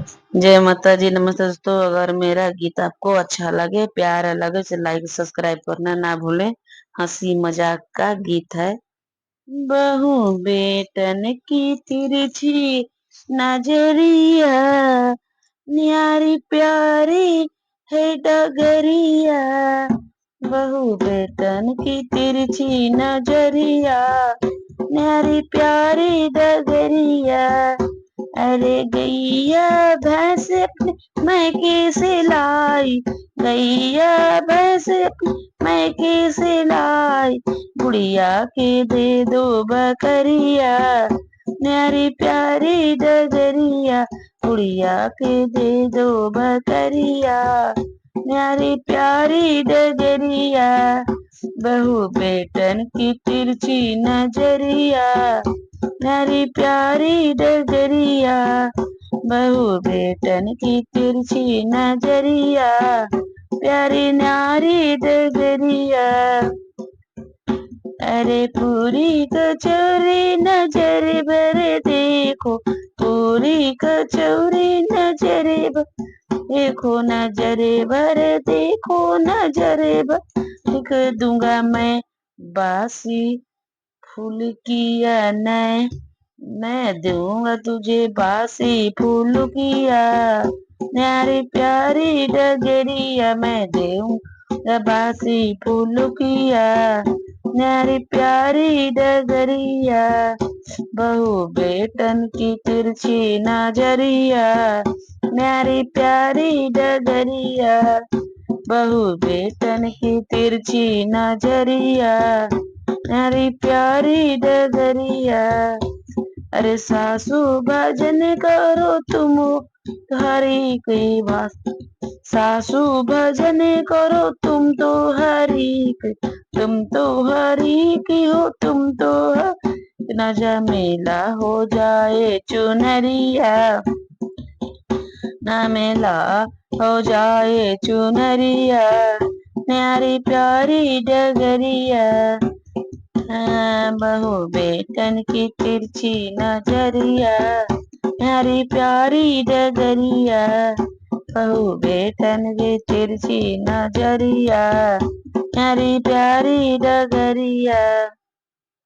जय माता जी। नमस्ते दोस्तों, अगर मेरा गीत आपको अच्छा लगे, प्यारा लगे तो लाइक सब्सक्राइब करना ना भूलें। हंसी मजाक का गीत है। बहू बेटन की तिरछी नजरिया, न्यारी प्यारी है डगरिया। बहू बेटन की तिरछी नजरिया, न्यारी प्यारी डगरिया। अरे गैया भैंस अपने मैके से लाई, गैया भैंस अपने मैके से लाई। बुढ़िया के दे दो बकरिया, न्यारी प्यारी डगरिया। बुढ़िया के दे दो बकरिया, न्यारी प्यारी डगरिया। बहू बेटन की तिरछी नजरिया, न्यारी प्यारी डगरिया। बहू बेटन की तिरछी नजरिया, प्यारी न्यारी डगरिया। अरे पूरी कचौरी नजर भर देखो, पूरी कचौरी नजर भर देखो, नजर भर देखो, नजर भर लिख दूंगा मैं बासी फूल किया नय। मैं दूंगा तुझे बासी फूल किया, न्यारी प्यारी डगरिया। मैं दूंगा बासी फूल किया, न्यारी प्यारी डगरिया। बहू बेटन की तिरछी नजरिया, न्यारी प्यारी डगरिया। बहू बेटन की तिरछी नजरिया, न्यारी प्यारी डगरिया। अरे सासू भजन करो तुम हरी की बात, सासू भजन करो तुम तो हरी की, तुम तो हरी की हो, तुम तो न झमेला हो जाए चुनरिया, न मेला हो जाए चुनरिया। न्यारी प्यारी डगरिया, बहू बेटन की तिरछी नजरिया, न्यारी प्यारी डगरिया। बहू बेटन की तिरछी नजरिया, न्यारी प्यारी डगरिया।